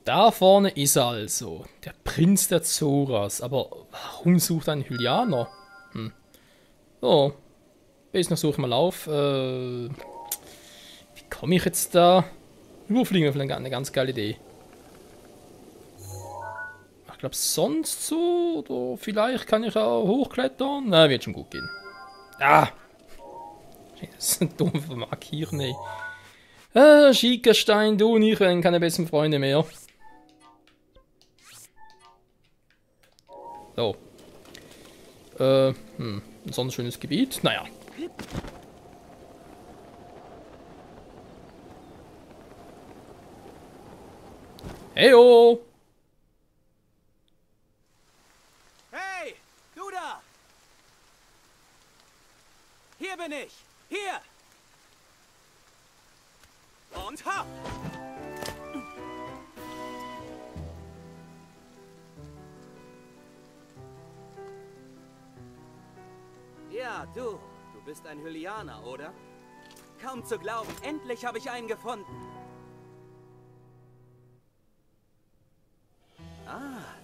Da vorne ist er also. Der Prinz der Zoras. Aber warum sucht er einen Hylianer? So. Jetzt noch suche ich mal auf. Wie komme ich jetzt da? Überfliegen wäre eine ganz geile Idee. Ich glaube sonst so. Oder vielleicht kann ich auch hochklettern. Na, wird schon gut gehen. Ah! Das ist ein doofer Markieren, ey. Schickerstein, du und ich werden keine besten Freunde mehr. So. Ein sonst schönes Gebiet. Naja. Heyo! Hey, du da! Hier bin ich! Hier! Und ha! Ja, du bist ein Hylianer, oder? Kaum zu glauben, endlich habe ich einen gefunden. Ah.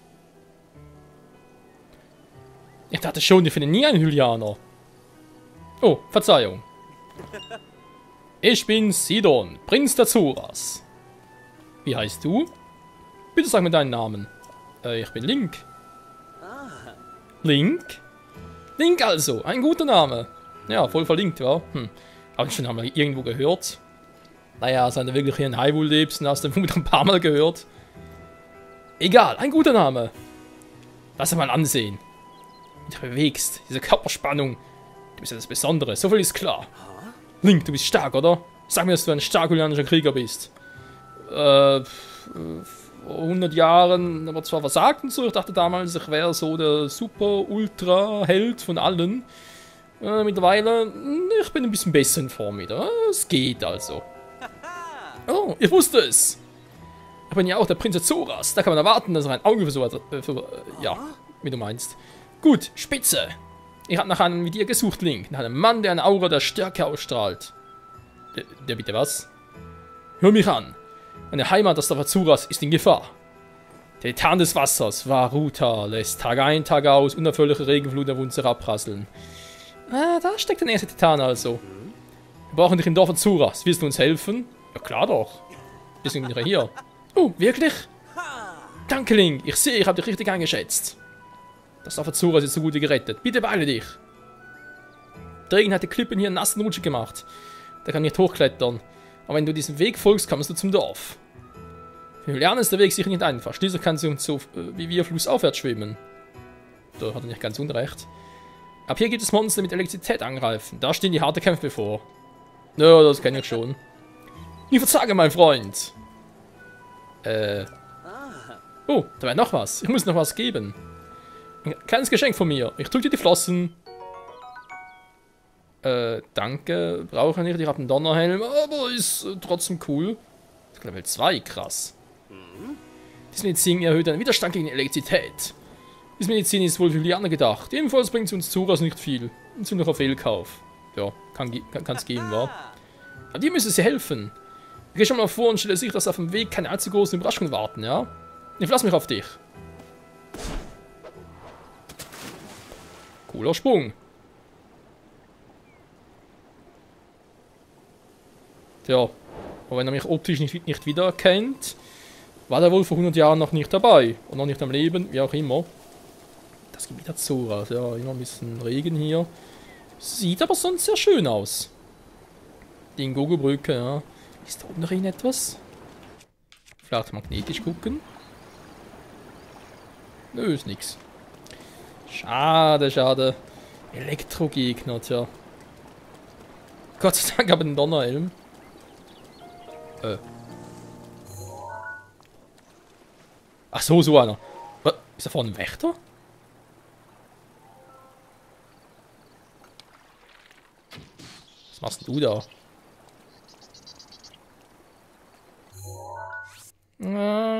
Ich dachte schon, ich finde nie einen Hylianer. Oh, Verzeihung. Ich bin Sidon, Prinz der Zoras. Wie heißt du? Bitte sag mir deinen Namen. Ich bin Link. Link? Link also, ein guter Name. Ja, voll verlinkt, ja. Hab ich schon einmal irgendwo gehört. Naja, seit du wirklich hier in Hyrule lebst, hast du vermutlich ein paar Mal gehört. Egal, ein guter Name. Lass dir mal ansehen. Wie du bewegst, diese Körperspannung. Du bist ja das Besondere, so viel ist klar. Link, du bist stark, oder? Sag mir, dass du ein stark hylianischer Krieger bist. Vor 100 Jahren aber zwar versagt und so. Ich dachte damals, ich wäre so der Super-Ultra-Held von allen. Mittlerweile, ich bin ein bisschen besser in Form wieder. Es geht also. Oh, ich wusste es. Ich bin ja auch der Prinz der Zoras. Da kann man erwarten, dass er ein Auge für so ja, wie du meinst. Gut, spitze. Ich habe nach einem wie dir gesucht, Link. Nach einem Mann, der eine Aura der Stärke ausstrahlt. Der bitte was? Hör mich an. Meine Heimat, das der Zoras, ist in Gefahr. Der Titan des Wassers, Varuta, lässt Tag ein, Tag aus unerfüllte Regenflut auf uns herabprasseln. Ah, da steckt der erste Titan also. Wir brauchen dich im Dorf von Zoras. Willst du uns helfen? Ja klar doch. Deswegen bin ich hier. Oh, wirklich? Danke, Link. Ich sehe, ich habe dich richtig eingeschätzt. Das Dorf von Zoras ist so gut wie gerettet. Bitte beeile dich. Der Regen hat die Klippen hier nass und rutschig gemacht. Da kann ich nicht hochklettern. Aber wenn du diesem Weg folgst, kommst du zum Dorf. Für Hylianer ist der Weg sicher nicht einfach. Schließlich kannst du so wie wir flussaufwärts schwimmen. Da hat er nicht ganz unrecht. Ab hier gibt es Monster mit Elektrizität angreifen. Da stehen die harte Kämpfe bevor. Ja, das kenne ich schon. Nie verzage, mein Freund. Oh, da wäre noch was. Ich muss noch was geben. Ein kleines Geschenk von mir. Ich drücke dir die Flossen. Danke. Brauche ich nicht. Ich habe einen Donnerhelm. Aber ist trotzdem cool. Level 2, krass. Diese Medizin erhöht den Widerstand gegen Elektrizität. Diese Medizin ist wohl für Hylianer gedacht. Jedenfalls bringt sie uns Zoras nicht viel. Und sind noch auf Fehlkauf. Ja, kann's geben, wa? Aber dir müssen sie helfen. Ich gehe schon mal vor und stelle sicher, dass auf dem Weg keine allzu großen Überraschungen warten, ja? Ich verlasse mich auf dich. Cooler Sprung. Tja, aber wenn er mich optisch nicht wiedererkennt, war der wohl vor 100 Jahren noch nicht dabei. Und noch nicht am Leben, wie auch immer. Das Gebiet hat Zoras, ja, immer ein bisschen Regen hier. Sieht aber sonst sehr schön aus. Die Ngogo-Brücke, ja. Ist da oben noch irgendetwas? Vielleicht magnetisch gucken. Nö, ist nix. Schade, schade. Elektrogegner, tja. Gott sei Dank habe ich einen Donnerhelm. Ach so, so einer. Was? Ist da vorne ein Wächter? Was machst du da?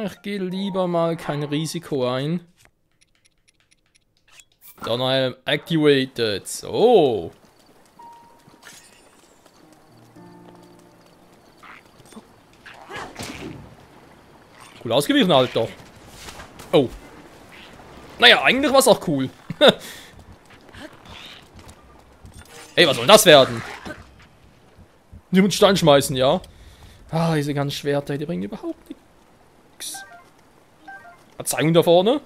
Ich gehe lieber mal kein Risiko ein. Donnerhelm activated. So. Cool ausgewichen, Alter. Oh. Naja, eigentlich war es auch cool. Ey, was soll das werden? Die mit Stein schmeißen, ja? Ah, diese ganzen Schwerter, die bringen überhaupt nichts. Verzeihung da vorne.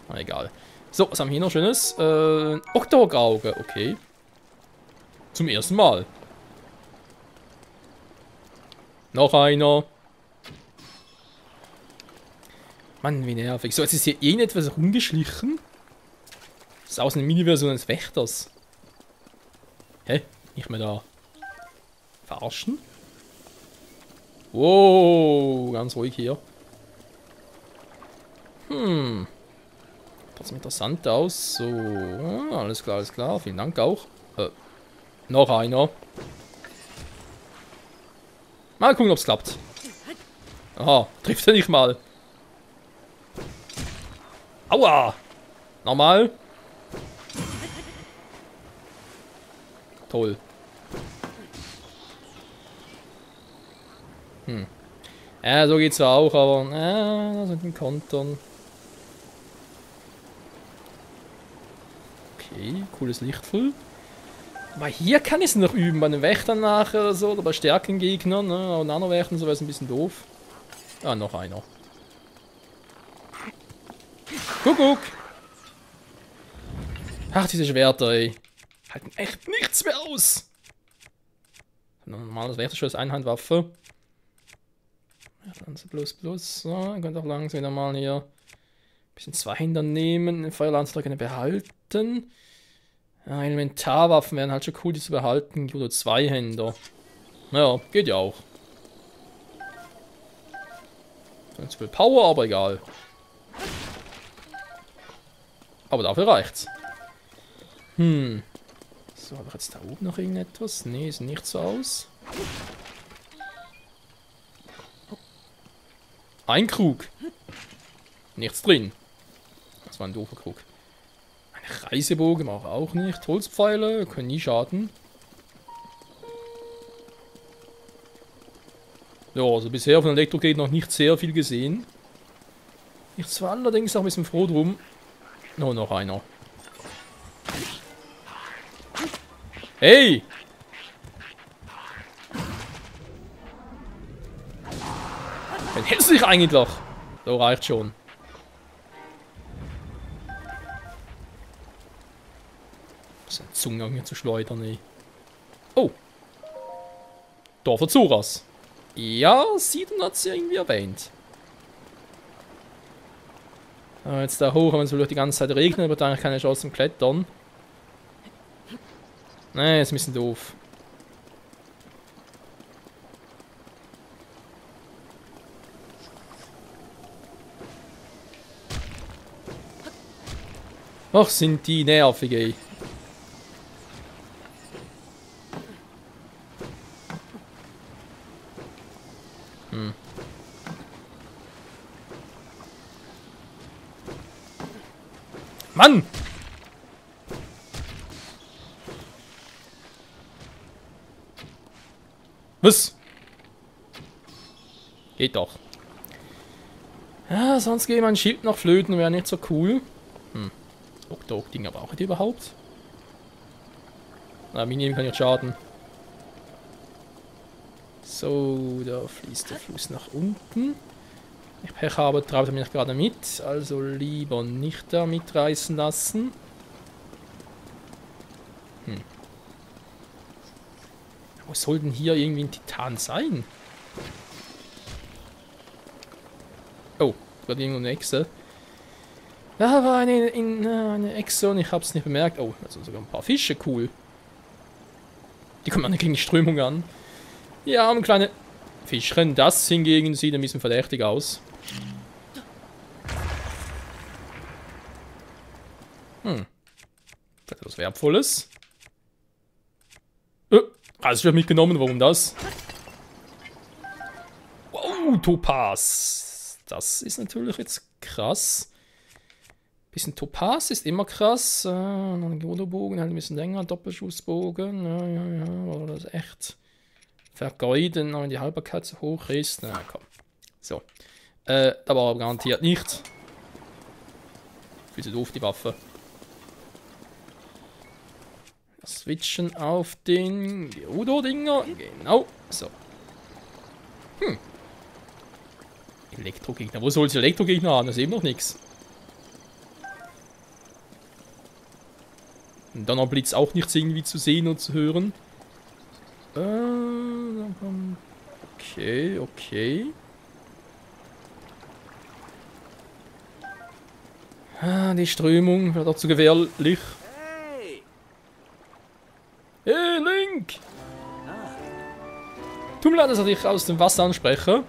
Na, egal. So, was haben wir hier noch Schönes? Oktorauge, okay. Zum ersten Mal. Noch einer. Mann, wie nervig. So, jetzt ist hier eh etwas rumgeschlichen. Das ist aus einer Mini-Version des Wächters. Hä? Nicht mehr da. Verarschen? Wow, ganz ruhig hier. Trotzdem interessant aus. So, alles klar, alles klar. Vielen Dank auch. Noch einer. Mal gucken, ob es klappt. Aha, trifft er nicht mal. Aua! Nochmal. Toll. Ja, so geht's auch, aber das mit den Kontern. Okay, cooles Lichtvoll. Aber hier kann ich es noch üben, bei den Wächtern nachher oder so, oder bei stärkeren Gegnern, ne? Und Nano-Wächtern, so wäre es ein bisschen doof. Ah, noch einer. Kuckuck! Ach, diese Schwerter, ey. Halten echt nichts mehr aus. Normales Wächter, Einhandwaffe. Lanze plus. So, ihr könnt auch langsam wieder mal hier ein bisschen Zweihänder nehmen. Den Feuerlanze gerne behalten. Ja, Elementarwaffen wären halt schon cool, die zu behalten. Oder Zweihänder. Naja, geht ja auch. Nicht zu viel Power, aber egal. Aber dafür reicht's. So, habe ich jetzt da oben noch irgendetwas? Nee, sieht nicht so aus. Ein Krug. Nichts drin. Das war ein doofer Krug. Ein Reisebogen macht auch nicht. Holzpfeile können nie schaden. Ja, also bisher von Elektrogate noch nicht sehr viel gesehen. Ich zwar allerdings auch ein bisschen froh drum. Oh, noch einer. Hey! Dann hältst du dich eigentlich doch. So reicht schon. So eine Zunge an mir zu schleudern, ey. Oh. Dorfer Zoras. Ja, Sidon hat es ja irgendwie erwähnt. Jetzt da hoch, wenn es wohl die ganze Zeit regnet, wird eigentlich keine Chance zum Klettern. Nee, ist ein bisschen doof. Ach, sind die nervig, ey. Mann! Was? Geht doch. Ja, sonst geht mein Schild noch flöten, wäre nicht so cool. Okto-Dinger brauche ich die überhaupt? Na, Minion kann jetzt schaden. So, da fließt der Fluss nach unten. Ich Pech habe, treibt er mich gerade mit. Also lieber nicht da mitreißen lassen. Wo soll denn hier irgendwie ein Titan sein? Oh, gerade irgendwo eine Echse. Da war eine Echse und ich hab's nicht bemerkt. Oh, also sogar ein paar Fische, cool. Die kommen auch nicht gegen die Strömung an. Ja, ein kleine Fischchen. Das hingegen sieht ein bisschen verdächtig aus. Etwas Wertvolles. Also ich habe mitgenommen, warum das? Wow, Topaz. Das ist natürlich jetzt krass. Bisschen Topaz ist immer krass. Ein Godobogen, halt ein bisschen länger, Doppelschussbogen. Ja, aber das ist echt vergeuden, wenn die Haltbarkeit so hoch ist. Na komm. So. Da war aber garantiert nicht. Viel zu doof, die Waffe. Switchen auf den Gerudo-Dinger. Genau. So. Elektrogegner. Wo soll es Elektrogegner haben? Das ist eben noch nichts. Und Donnerblitz auch nichts irgendwie zu sehen und zu hören. Okay, okay. Ah, die Strömung wird auch zu gefährlich. Hey! Hey, Link! Tut mir leid, dass ich dich aus dem Wasser anspreche.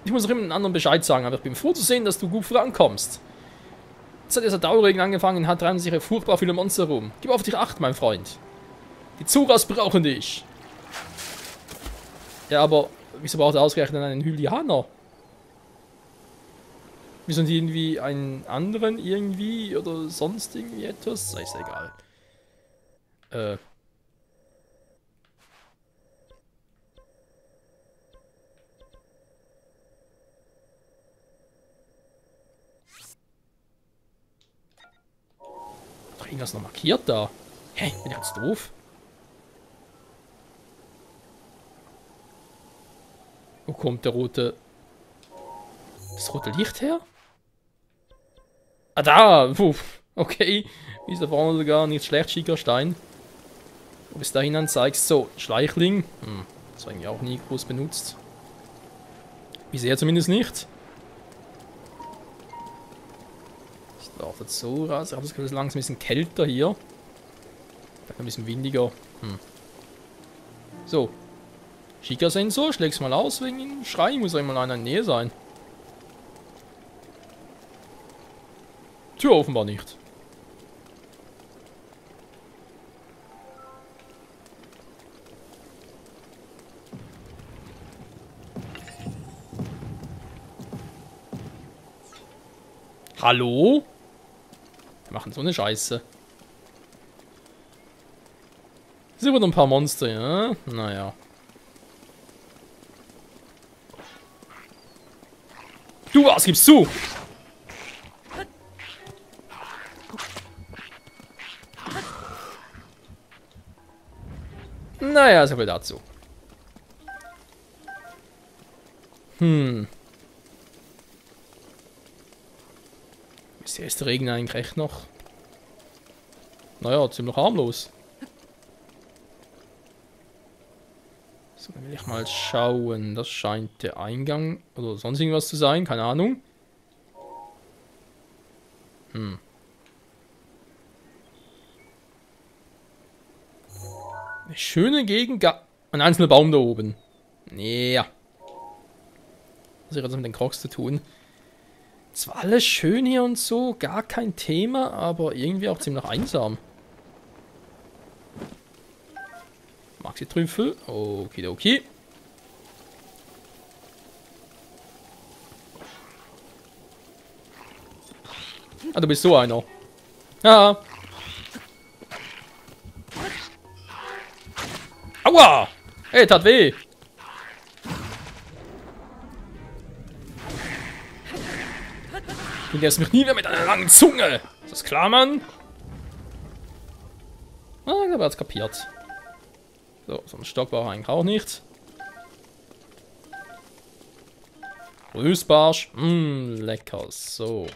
Ich muss auch immer einen anderen Bescheid sagen, aber ich bin froh zu sehen, dass du gut vorankommst. Jetzt hat dieser Dauerregen angefangen, hat treiben sich furchtbar viele Monster rum. Gib auf dich Acht, mein Freund. Die Zuras brauchen dich. Ja, aber wieso braucht er ausgerechnet einen Hylianer? Wieso nicht irgendwie einen anderen irgendwie oder sonst irgendwie etwas? Ist egal. Doch irgendwas noch markiert da. Hä? Bin ich jetzt doof? Wo kommt der rote... Das rote Licht her? Ah, da! Puh. Okay. Ist da vorne sogar nicht schlecht, Schickerstein. Du bis dahin anzeigst. So, Schleichling. Das war irgendwie auch nie groß benutzt. Bisher zumindest nicht. Das lautet so raus. Ich habe das Gefühl, es ist langsam ein bisschen kälter hier. Vielleicht ein bisschen windiger. So. Schickersensor, schläg's mal aus wegen dem Schrei. Muss einmal einer in der Nähe sein. Tür offenbar nicht. Hallo? Wir machen so eine Scheiße. Sind wohl ein paar Monster, ja? Naja. Du, was gibst du? Naja, so viel dazu. Bisher ist der Regen eigentlich echt noch... Naja, ziemlich harmlos. So, dann will ich mal schauen. Das scheint der Eingang oder sonst irgendwas zu sein. Keine Ahnung. Eine schöne Gegend. Ein einzelner Baum da oben. Ja. Was hat das mit den Crocs zu tun? Zwar alles schön hier und so, gar kein Thema, aber irgendwie auch ziemlich einsam. Maxi-Trüffel. Okidoki. Ah, du bist so einer. Ja. Aua! Ey, tat weh. Du lässt mich nie mehr mit einer langen Zunge. Ist das klar, Mann? Ah, ich glaube, er hat's kapiert. So ein Stock braucht eigentlich auch nicht. Röstbarsch. Lecker. So.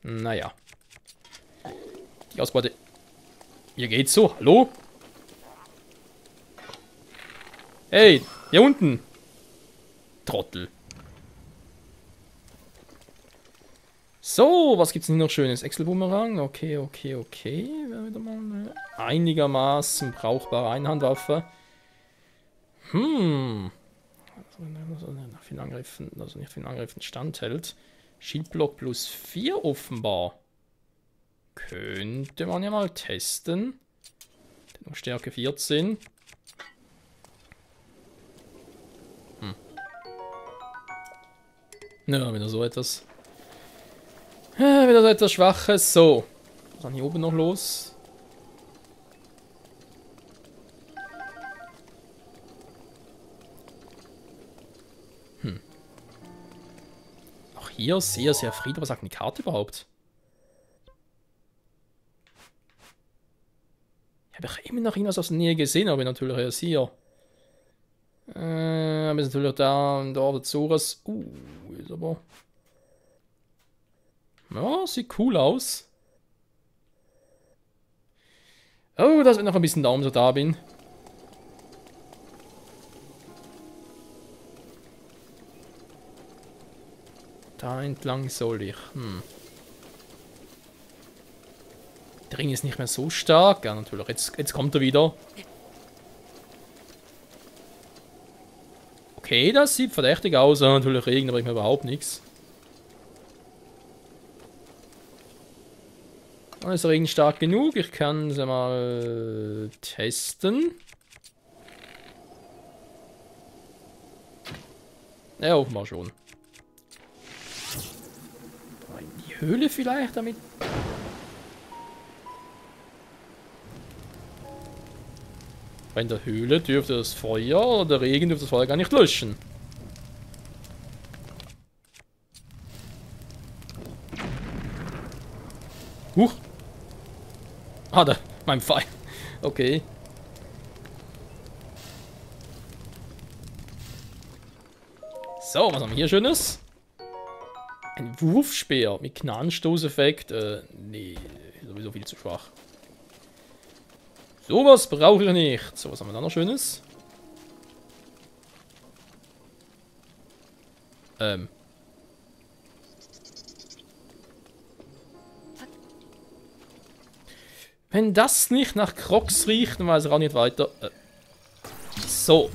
Naja. Die Ausbeute. Hier geht's so. Hallo? Hey, hier unten. Trottel. So, was gibt's denn noch Schönes? Excel-Boomerang. Okay. Wäre wieder mal eine einigermaßen brauchbare Einhandwaffe. Also nach vielen Angriffen, also nicht vielen Angriffen standhält. Schildblock plus 4 offenbar. Könnte man ja mal testen. Noch Stärke 14. Ja, wieder so etwas. Wieder so etwas Schwaches. So. Was ist dann hier oben noch los? hier sehr, sehr friedlich. Was sagt denn die Karte überhaupt? Habe ich immer noch irgendwas aus der Nähe gesehen, aber natürlich erst hier. Aber ist natürlich da und da der Zoras. Ist aber. Ja, sieht cool aus. Oh, das wird noch ein bisschen Daumen, so da bin. Da entlang soll ich. Der Ring ist nicht mehr so stark. Ja, natürlich. Jetzt kommt er wieder. Okay, das sieht verdächtig aus. Ja, natürlich Regen, aber ich mir überhaupt nichts. Ist der Regen stark genug? Ich kann es mal testen. Ja, offenbar schon. In die Höhle vielleicht damit. In der Höhle dürfte das Feuer oder der Regen dürfte das Feuer gar nicht löschen. Huch. Ah, da, mein Pfeil. Okay. So, was haben wir hier Schönes? Ein Wurfspeer mit Knallstoßeffekt. Nee, sowieso viel zu schwach. Sowas brauche ich nicht. So, was haben wir da noch Schönes? Wenn das nicht nach Crocs riecht, dann weiß ich auch nicht weiter. So.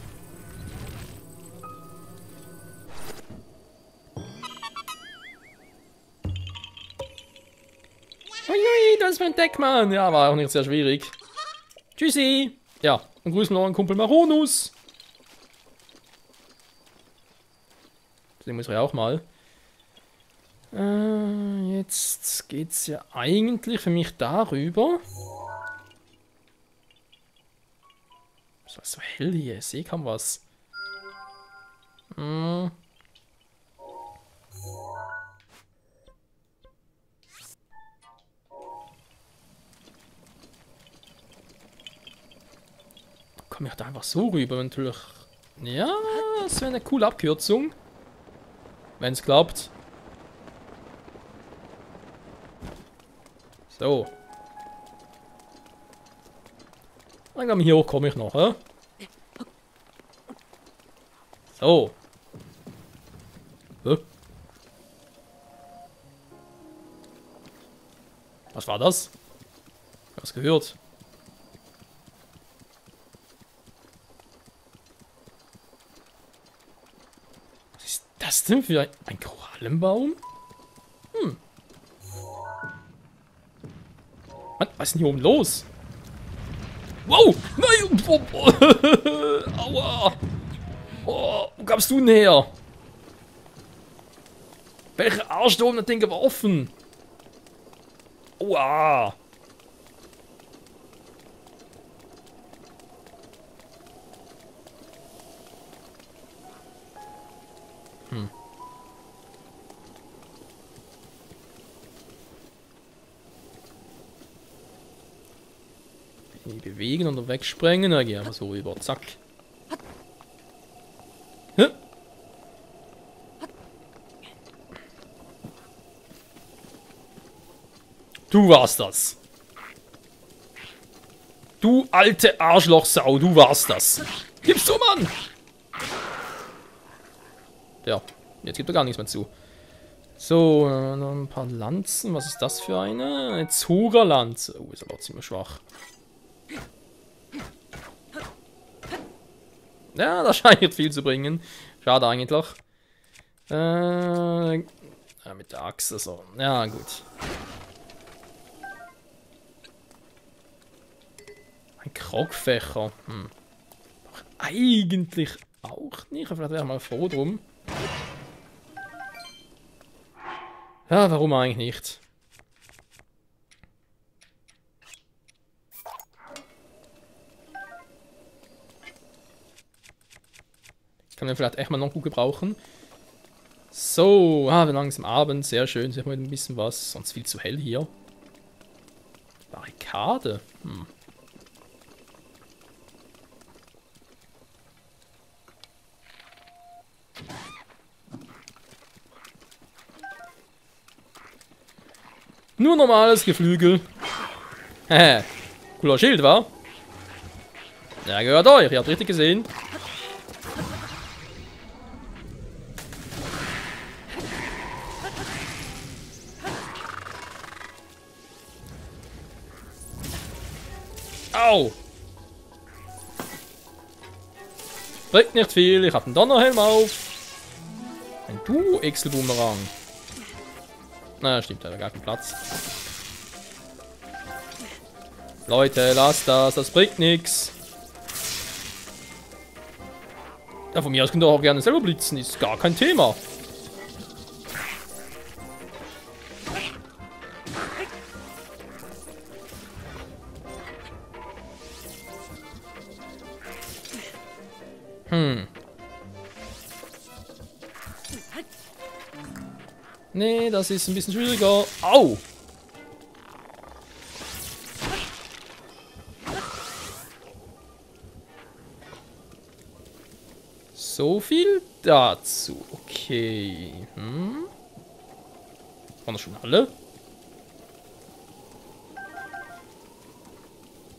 Uiui, das ist mein Deckmann. Ja, war auch nicht sehr schwierig. Tschüssi. Ja, und grüßen noch einen Kumpel Maronus. Den muss ich auch mal. Jetzt geht's ja eigentlich für mich darüber. Was war so hell hier? Ich sehe kaum was. Komme ich da einfach so rüber, natürlich. Ja, das wäre eine coole Abkürzung. Wenn es klappt. So. Langsam hier hoch komme ich noch, hä? So. Was war das? Ich hab was gehört. Was ist das denn für ein Korallenbaum? Was ist denn hier oben los? Wow! Nein! Aua! Oh, wo kamst du denn her? Welcher Arsch da oben das Ding geworfen? Aua! Bewegen und wegsprengen. Da gehen wir so über. Zack. Hä? Du warst das. Du alte Arschlochsau, du warst das. Gib's zu, Mann! Ja, jetzt gibt er gar nichts mehr zu. So, noch ein paar Lanzen. Was ist das für eine? Eine Zura-Lanze. Oh, ist aber ziemlich schwach. Ja, das scheint jetzt viel zu bringen. Schade eigentlich. Ja, mit der Axt, also. Ja, gut. Ein Krogfächer. Eigentlich auch nicht. Vielleicht wäre ich mal froh drum. Ja, warum eigentlich nicht? Kann man vielleicht echt mal noch gut gebrauchen. So, wir langsam Abend, sehr schön, sehen wir ein bisschen was, sonst viel zu hell hier. Barrikade, Nur normales Geflügel. Cooler Schild, wa? Ja, gehört euch, ihr habt richtig gesehen. Au! Bringt nicht viel, ich hab einen Donnerhelm auf. Ein Du-Echselboomerang. Na, stimmt, da hat gar keinen Platz. Leute, lasst das bringt nichts. Ja, von mir aus könnt ihr auch gerne selber blitzen, ist gar kein Thema. Nee, das ist ein bisschen schwieriger. Au! So viel dazu. Okay. Waren das schon alle?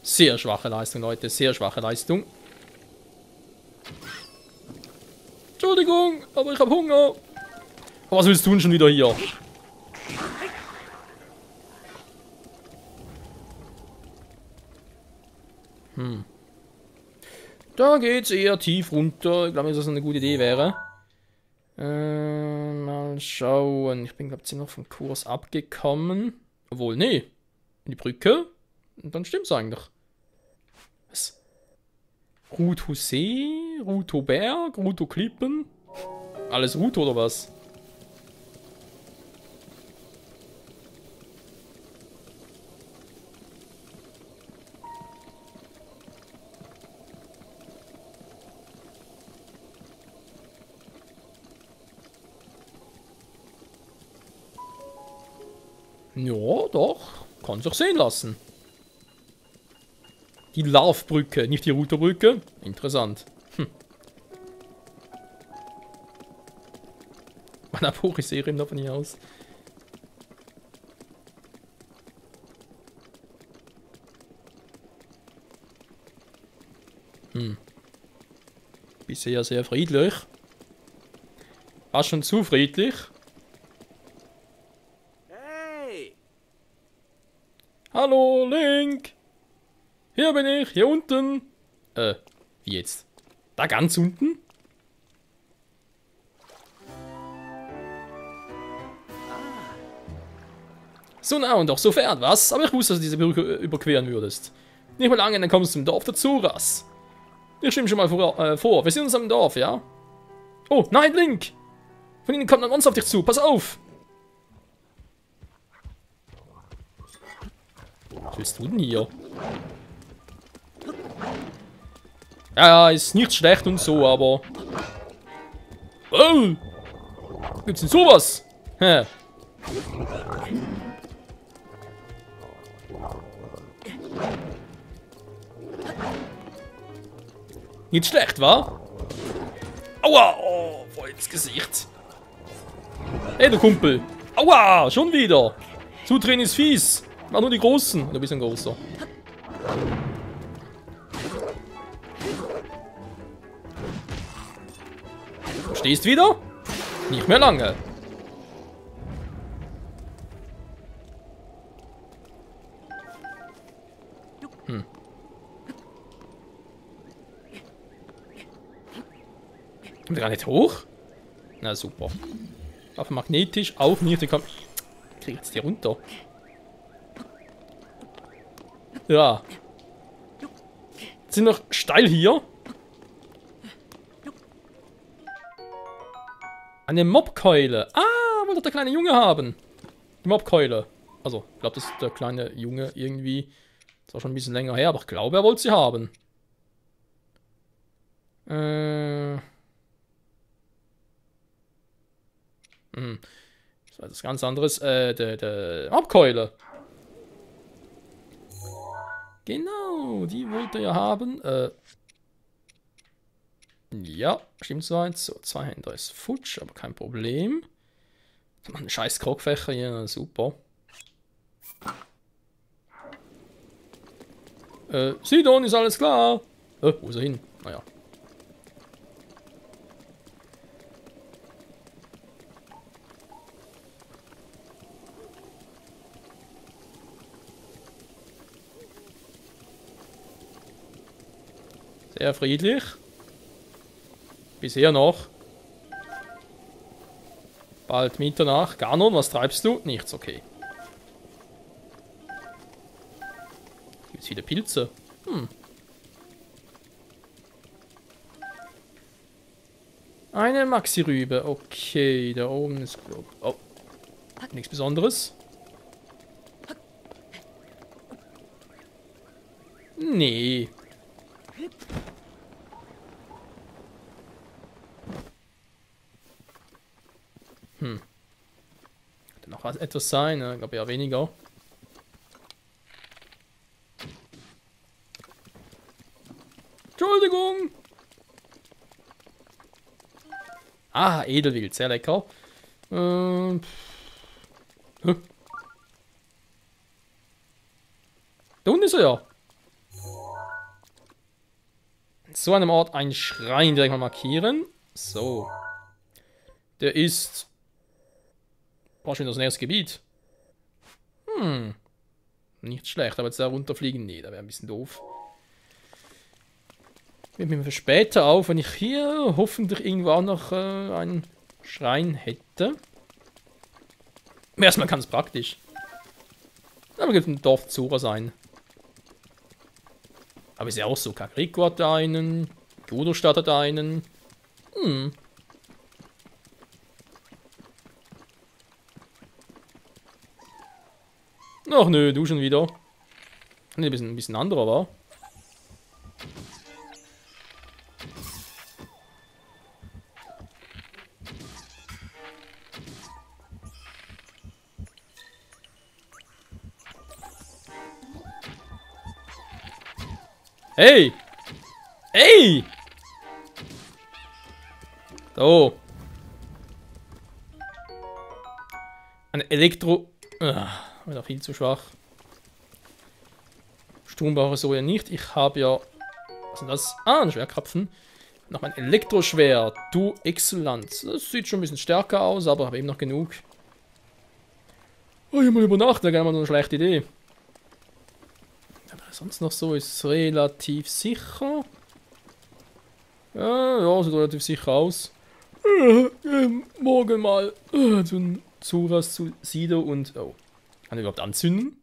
Sehr schwache Leistung, Leute. Sehr schwache Leistung. Entschuldigung, aber ich habe Hunger. Aber was willst du denn schon wieder hier? Da geht's eher tief runter. Ich glaube nicht, dass das eine gute Idee wäre. Mal schauen. Ich bin, glaube ich, noch vom Kurs abgekommen. Obwohl, nee. In die Brücke. Und dann stimmt's eigentlich. Was? Ruto See? Ruto Berg? Ruto Klippen? Alles Ruto oder was? Ja, doch. Kann sich sehen lassen. Die Laufbrücke, nicht die Ruterbrücke. Interessant. Manapori sehe ich davon hier aus. Bisher sehr friedlich. War schon zu friedlich. Hallo, Link! Hier bin ich, hier unten. Wie jetzt? Da ganz unten? So nah und doch so fern, was? Aber ich wusste, dass du diese Brücke überqueren würdest. Nicht mal lange, dann kommst du zum Dorf der Zuras. Ich stimme schon mal vor. Wir sind uns am Dorf, ja? Oh, nein, Link! Von ihnen kommt ein Monster auf dich zu, pass auf! Was willst du denn hier? Ja, ist nicht schlecht und so, aber... Oh! Gibt's denn sowas? Hä? Nicht schlecht, wa? Aua! Oh, voll ins Gesicht. Hey, du Kumpel. Aua! Schon wieder. Zudrehen ist fies. Mach nur die Großen. Du bist ein Großer. Stehst wieder? Nicht mehr lange. Kommt der gar nicht hoch? Na super. Aber magnetisch auch nicht. Ich krieg jetzt die runter. Ja. Sind noch steil hier. Eine Mobkeule. Ah, wollte der kleine Junge haben. Die Mobkeule. Also, ich glaube, das ist der kleine Junge irgendwie. Das war schon ein bisschen länger her, aber ich glaube, er wollte sie haben. Hm. Das war etwas ganz anderes. Der Abkeule. Genau, die wollte er ja haben. Ja, stimmt soweit. So, 2 Händer ist futsch, aber kein Problem. Ein scheiß Krogfächer hier, super. Sidon, ist alles klar? Wo ist er hin? Naja. Sehr friedlich. Bisher noch. Bald Mitternacht. Ganon, was treibst du? Nichts, okay. Gibt's wieder Pilze? Hm. Eine Maxi-Rübe. Okay, da oben ist... Oh. Nichts Besonderes. Nee. Könnte noch etwas sein, ich glaube eher weniger. Entschuldigung! Ah, Edelwild, sehr lecker. Da unten ist er ja. So einem Ort einen Schrein direkt mal markieren. So. Der ist... wahrscheinlich das nächste Gebiet. Nicht schlecht, aber jetzt da runterfliegen, nee, da wäre ein bisschen doof. Ich nehme mir für später auf, wenn ich hier hoffentlich irgendwo auch noch einen Schrein hätte. Erstmal ganz praktisch. Aber gibt ein Dorf Zora sein. Aber ist ja auch so, Kakriko hat einen, Gudostadt hat einen. Ach nö, du schon wieder. Nee, ein bisschen anderer war. Hey! Hey! So. Ein Elektro... Wieder viel zu schwach. Strom brauche ich so ja nicht. Ich habe ja... Was ist das? Ah, ein Schwerkrapfen. Noch ein Elektroschwert. Du Exzellent. Das sieht schon ein bisschen stärker aus, aber habe eben noch genug. Oh, ich mal über Nacht, da wäre mal so eine schlechte Idee. Aber sonst noch so ist relativ sicher. Ja, sieht relativ sicher aus. Morgen mal zu Zuras, zu Sido und... Oh. Kann ich überhaupt anzünden?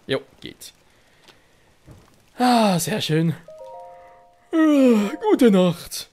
Jo, geht. Ah, sehr schön. Gute Nacht.